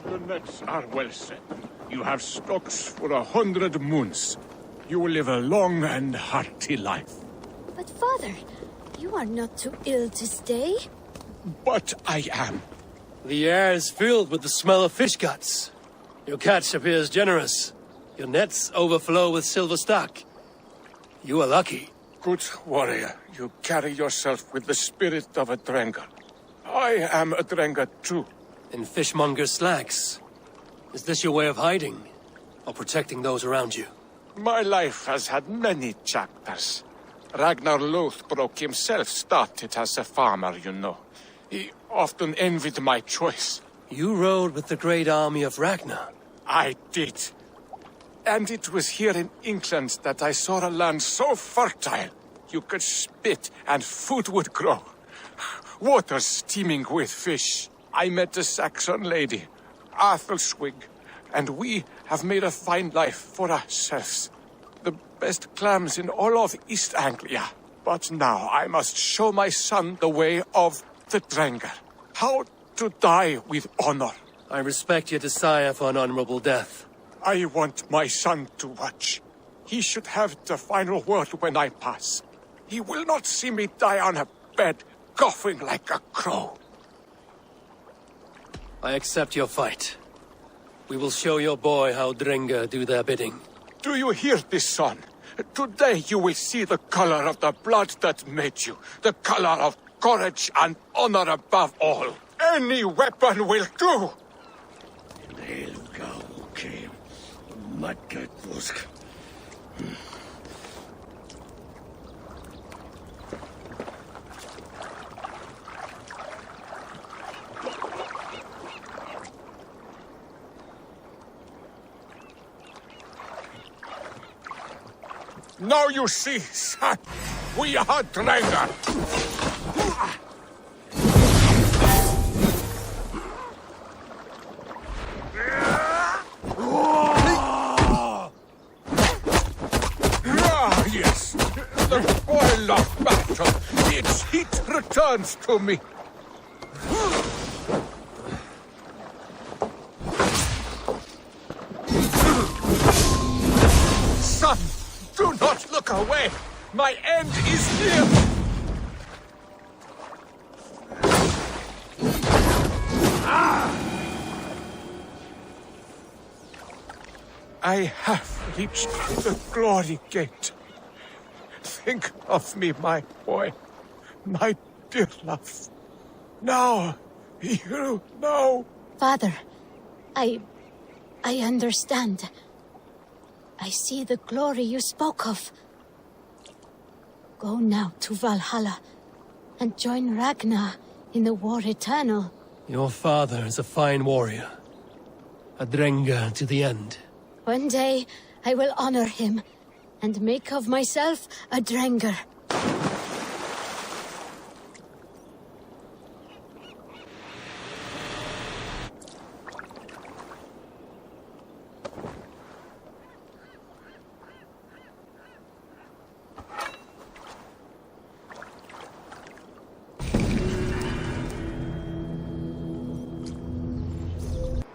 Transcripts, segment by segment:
The nets are well set. You have stocks for 100 moons. You will live a long and hearty life. But father, you are not too ill to stay. But I am. The air is filled with the smell of fish guts. Your catch appears generous. Your nets overflow with silver stock. You are lucky. Good warrior, you carry yourself with the spirit of a Drengr. I am a Drengr too. In fishmonger's slacks. Is this your way of hiding? Or protecting those around you? My life has had many chapters. Ragnar Lothbrok himself started as a farmer, you know. He often envied my choice. You rode with the great army of Ragnar. I did. And it was here in England that I saw a land so fertile. You could spit and food would grow. Water steaming with fish. I met a Saxon lady, Athelwig, and we have made a fine life for ourselves. The best clams in all of East Anglia. But now I must show my son the way of the Drengr. How to die with honor. I respect your desire for an honorable death. I want my son to watch. He should have the final word when I pass. He will not see me die on a bed, coughing like a crow. I accept your fight. We will show your boy how Drengr do their bidding. Do you hear this, son? Today you will see the color of the blood that made you. The color of courage and honor above all. Any weapon will do! Now you see, son, we are Drengr. Yes, the spoil of battle. Its heat returns to me. Son, do not look away. My end is near. I have reached the glory gate. Think of me, my boy, my dear love. Now, you know. Father, I understand. I see the glory you spoke of. Go now to Valhalla and join Ragnar in the war eternal. Your father is a fine warrior. A Drengr to the end. One day, I will honor him and make of myself a Drengr.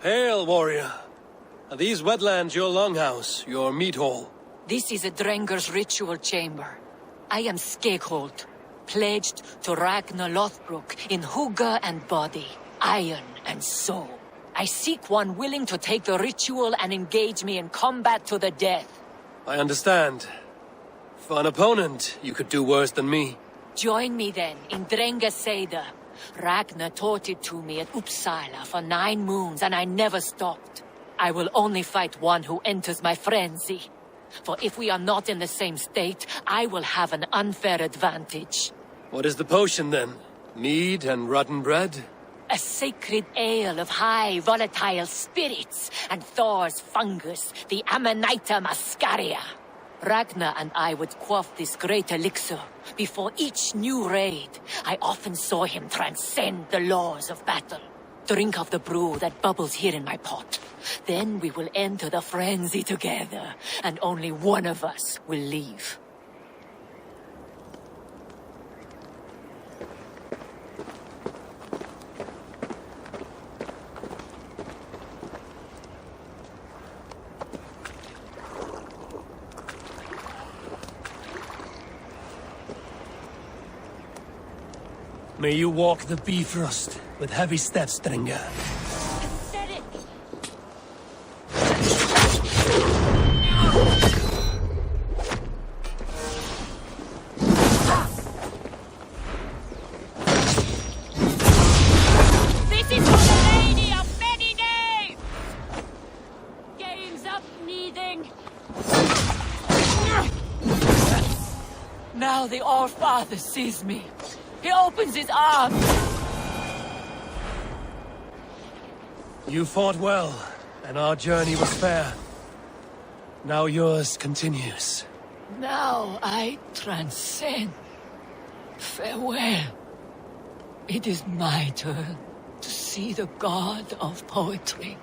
Hail, warrior. Are these wetlands your longhouse, your meat hall? This is a Drengr's ritual chamber. I am Skeggholt, pledged to Ragnar Lothbrok in hugger and body, iron and soul. I seek one willing to take the ritual and engage me in combat to the death. I understand. For an opponent, you could do worse than me. Join me then in Drengr Seder. Ragnar taught it to me at Uppsala for 9 moons and I never stopped. I will only fight one who enters my frenzy. For if we are not in the same state, I will have an unfair advantage. What is the potion then? Mead and rotten bread? A sacred ale of high volatile spirits and Thor's fungus, the Amanita muscaria. Ragnar and I would quaff this great elixir. Before each new raid, I often saw him transcend the laws of battle. Drink of the brew that bubbles here in my pot. Then we will enter the frenzy together, and only one of us will leave. May you walk the Bifrost with heavy steps, Drengr. Said it! This is for the Lady of Many Names! Game's up, needing. Now the All-Father sees me. He opens his arms. You fought well, and our journey was fair. Now yours continues. Now I transcend. Farewell. It is my turn to see the god of poetry.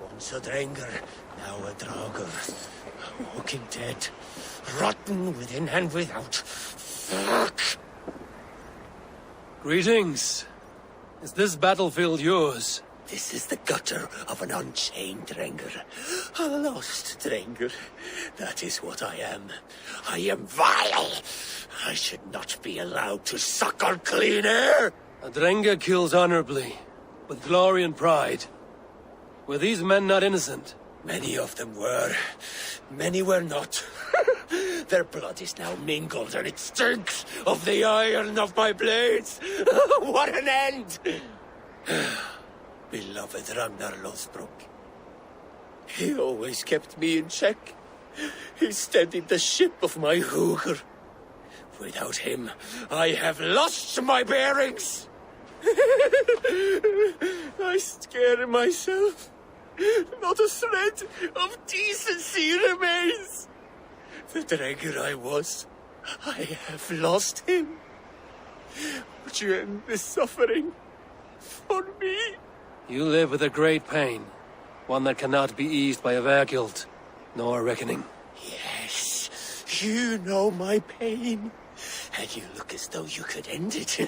Once a Drengr, now a Drengr. Walking dead. Rotten within and without. Fuck! Greetings. Is this battlefield yours? This is the gutter of an unchained Drengr. A lost Drengr. That is what I am. I am vile. I should not be allowed to suck on clean air. A Drengr kills honorably, with glory and pride. Were these men not innocent? Many of them were. Many were not. Their blood is now mingled, and it stinks of the iron of my blades. What an end! Beloved Ragnar Lothbrok. He always kept me in check. He steadied the ship of my Hugr. Without him, I have lost my bearings. I scare myself. Not a thread of decency remains. The Drengr I was, I have lost him. Would you end this suffering for me? You live with a great pain, one that cannot be eased by a Vergild, nor a reckoning. Yes, you know my pain. And you look as though you could end it.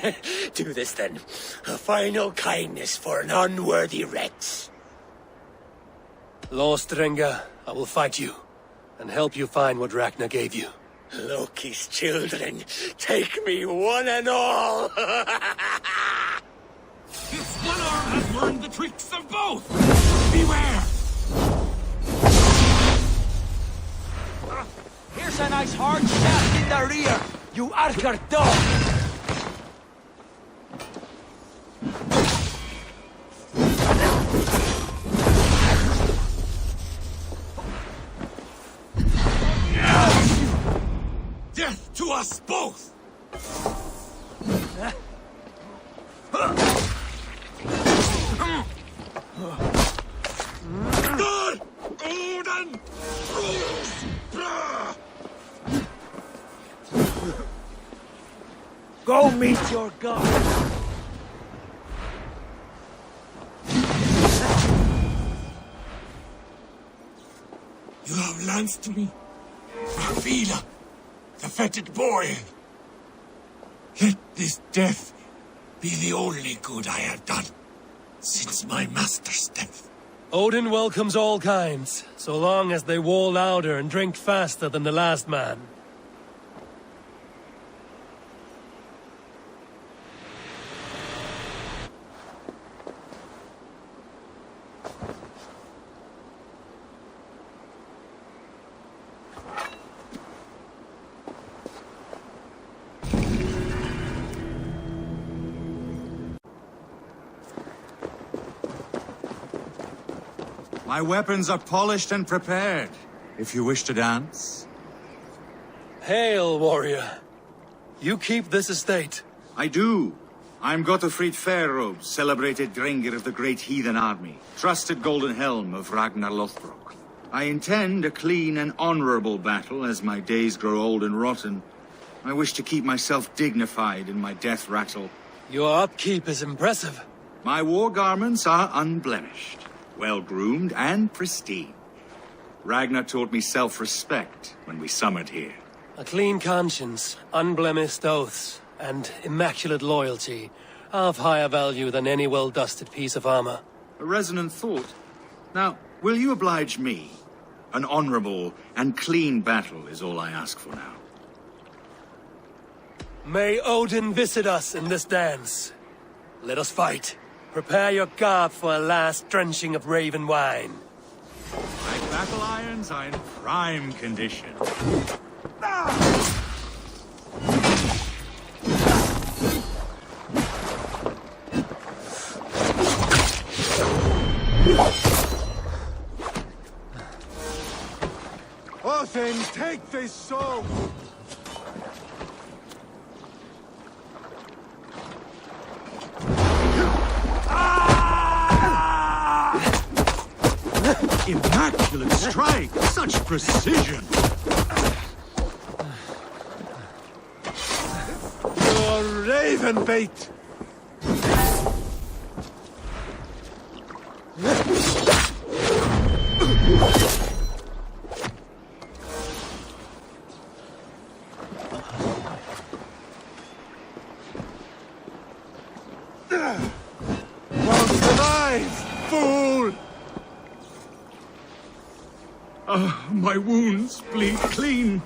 Do this then. A final kindness for an unworthy wretch. Lost Drengr, I will fight you, and help you find what Ragnar gave you. Loki's children, take me one and all! This one arm has learned the tricks of both! Beware! Here's a nice hard shaft in the rear, you Archer dog! Death to us both! Odin! Go meet your god! You have lanced me. Valhalla, the fetid boy. Let this death be the only good I have done since my master's death. Odin welcomes all kinds, so long as they war louder and drink faster than the last man. My weapons are polished and prepared, if you wish to dance. Hail, warrior. You keep this estate. I do. I'm Gottfried Fairrobe, celebrated Drengr of the great heathen army, trusted golden helm of Ragnar Lothbrok. I intend a clean and honorable battle as my days grow old and rotten. I wish to keep myself dignified in my death rattle. Your upkeep is impressive. My war garments are unblemished, well-groomed and pristine. Ragnar taught me self-respect when we summoned here. A clean conscience, unblemished oaths, and immaculate loyalty are of higher value than any well-dusted piece of armor. A resonant thought. Now, will you oblige me? An honorable and clean battle is all I ask for now. May Odin visit us in this dance. Let us fight. Prepare your garb for a last drenching of raven wine. My battle irons are in prime condition. Othin, take this soul! Immaculate strike! Such precision! Your raven bait! Won't survive, fool! My wounds bleed clean.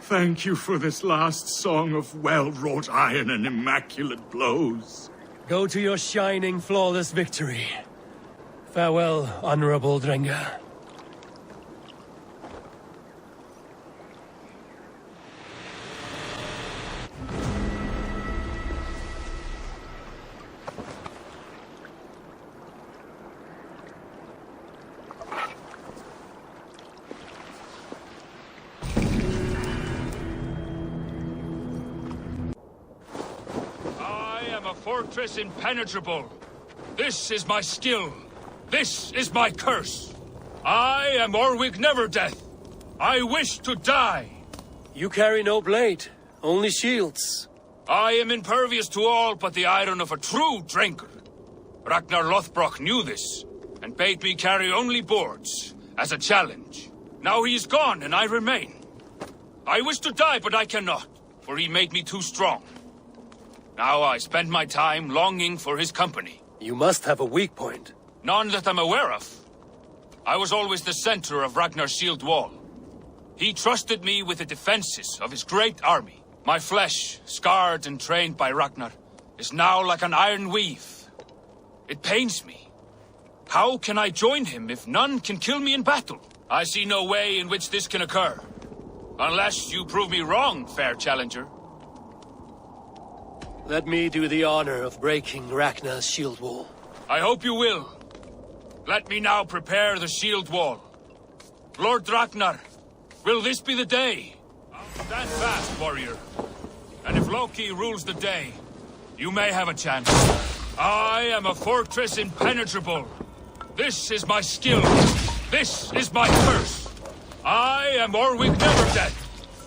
Thank you for this last song of well-wrought iron and immaculate blows. Go to your shining, flawless victory. Farewell, honorable Drengr. Fortress impenetrable. This is my skill. This is my curse. I am Orwig Neverdeath. I wish to die. You carry no blade, only shields. I am impervious to all but the iron of a true Drengr. Ragnar Lothbrok knew this, and bade me carry only boards, as a challenge. Now he is gone, and I remain. I wish to die, but I cannot, for he made me too strong. Now I spend my time longing for his company. You must have a weak point. None that I'm aware of. I was always the center of Ragnar's shield wall. He trusted me with the defenses of his great army. My flesh, scarred and trained by Ragnar, is now like an iron weave. It pains me. How can I join him if none can kill me in battle? I see no way in which this can occur. Unless you prove me wrong, fair challenger. Let me do the honor of breaking Ragnar's shield wall. I hope you will. Let me now prepare the shield wall. Lord Ragnar, will this be the day? Stand fast, warrior. And if Loki rules the day, you may have a chance. I am a fortress impenetrable. This is my skill. This is my curse. I am Orwig Neverdeath.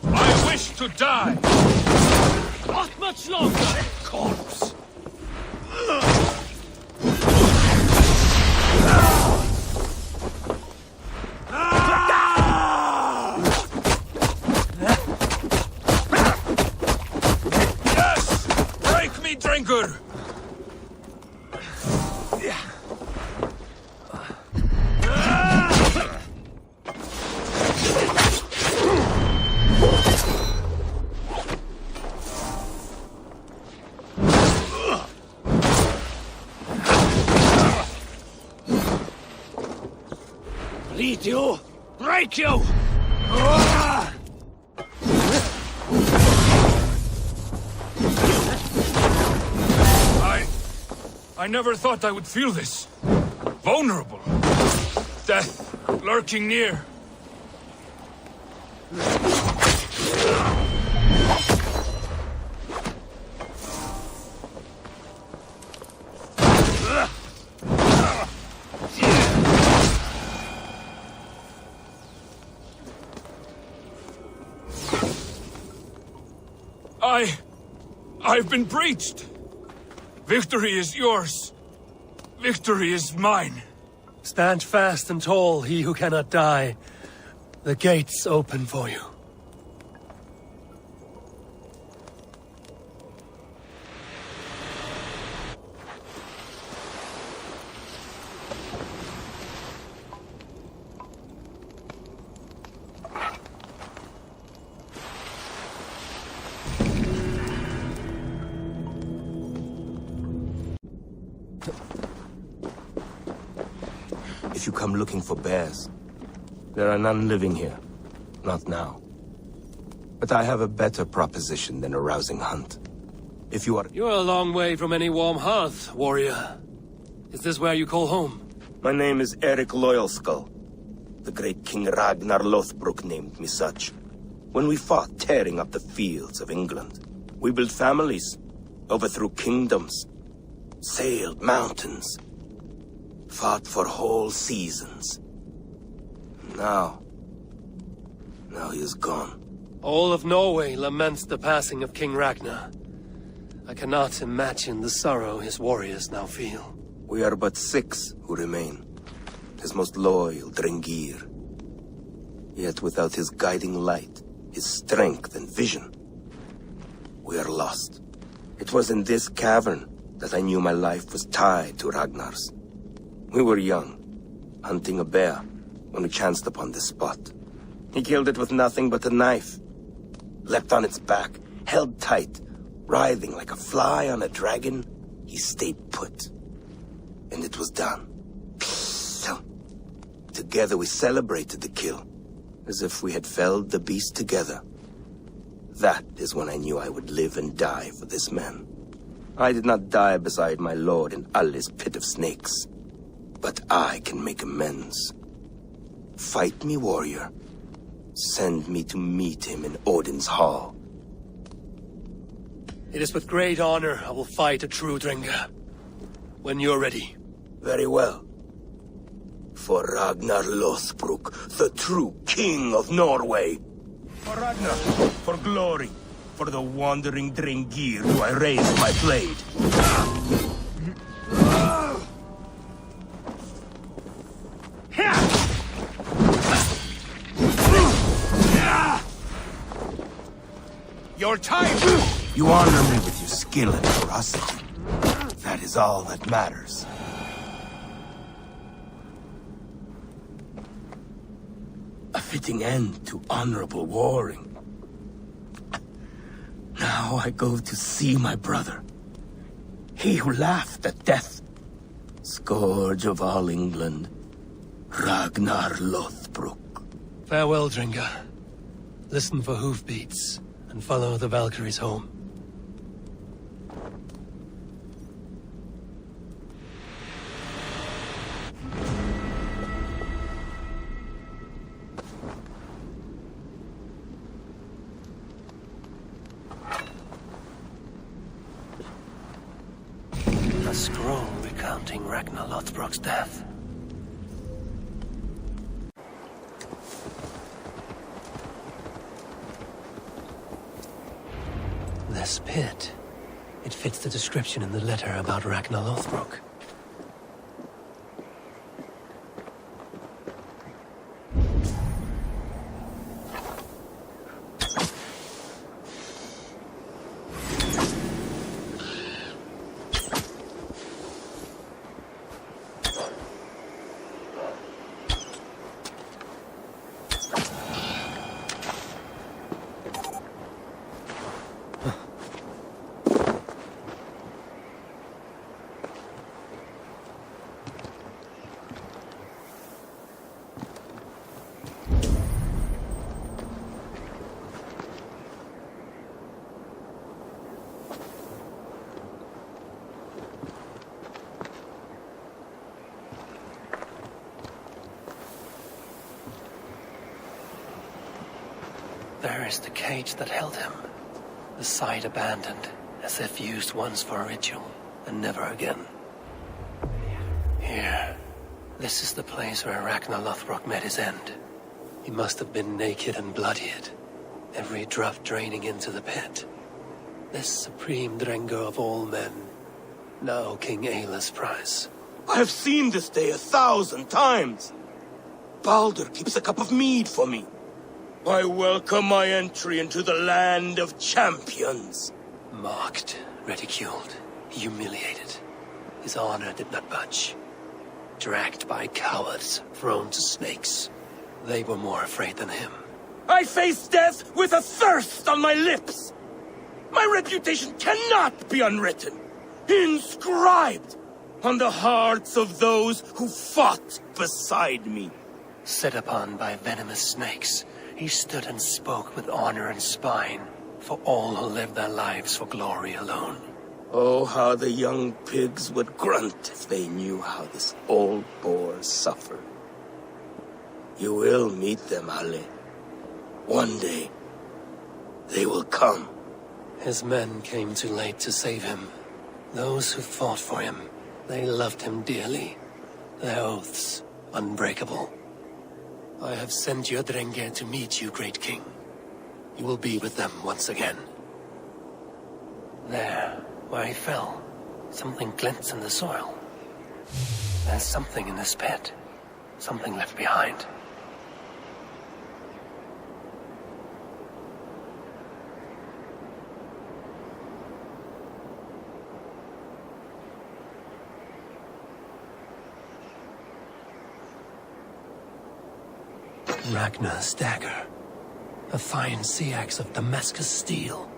I wish to die. Not much longer, corpse! Yes! Break me, Drengr! Bleed you! Break you! I never thought I would feel this. Vulnerable. Death lurking near. I've been breached. Victory is yours. Victory is mine. Stand fast and tall, he who cannot die. The gate's open for you. If you come looking for bears, there are none living here. Not now. But I have a better proposition than a rousing hunt. If you are... You're a long way from any warm hearth, warrior. Is this where you call home? My name is Eric Loyalskull. The great King Ragnar Lothbrok named me such. When we fought tearing up the fields of England, we built families, overthrew kingdoms, sailed mountains, fought for whole seasons. Now he is gone. All of Norway laments the passing of King Ragnar. I cannot imagine the sorrow his warriors now feel. We are but 6 who remain. His most loyal Drengr. Yet without his guiding light, his strength and vision, we are lost. It was in this cavern that I knew my life was tied to Ragnar's. We were young, hunting a bear, when we chanced upon this spot. He killed it with nothing but a knife. Leapt on its back, held tight, writhing like a fly on a dragon. He stayed put. And it was done. Together we celebrated the kill, as if we had felled the beast together. That is when I knew I would live and die for this man. I did not die beside my lord in Ali's pit of snakes. But I can make amends. Fight me, warrior. Send me to meet him in Odin's hall. It is with great honor I will fight a true Drengr. When you're ready. Very well. For Ragnar Lothbrok, the true king of Norway. For Ragnar, for glory, for the wandering Drengr do I raise my blade. Your time! You honor me with your skill and ferocity. That is all that matters. A fitting end to honorable warring. Now I go to see my brother. He who laughed at death. Scourge of all England. Ragnar Lothbrok. Farewell, Drengr. Listen for hoofbeats, and follow the Valkyries home. A scroll recounting Ragnar Lothbrok's death. This pit. It fits the description in the letter about Ragnar Lothbrok. There is the cage that held him. The site abandoned, as if used once for a ritual, and never again. Here. This is the place where Ragnar Lothbrok met his end. He must have been naked and bloodied, every drop draining into the pit. This supreme Drengr of all men, now King Ayla's prize. I have seen this day 1,000 times. Baldur keeps a cup of mead for me. I welcome my entry into the land of champions. Mocked, ridiculed, humiliated. His honor did not budge. Dragged by cowards, thrown to snakes. They were more afraid than him. I face death with a thirst on my lips. My reputation cannot be unwritten, inscribed on the hearts of those who fought beside me. Set upon by venomous snakes, he stood and spoke with honor and spine for all who lived their lives for glory alone. Oh, how the young pigs would grunt if they knew how this old boar suffered. You will meet them, Ale. One day, they will come. His men came too late to save him. Those who fought for him, they loved him dearly. Their oaths, unbreakable. I have sent your Drengr to meet you, great king. You will be with them once again. There, where he fell, something glints in the soil. There's something in this pit. Something left behind. Ragnar's dagger. A fine sea axe of Damascus steel.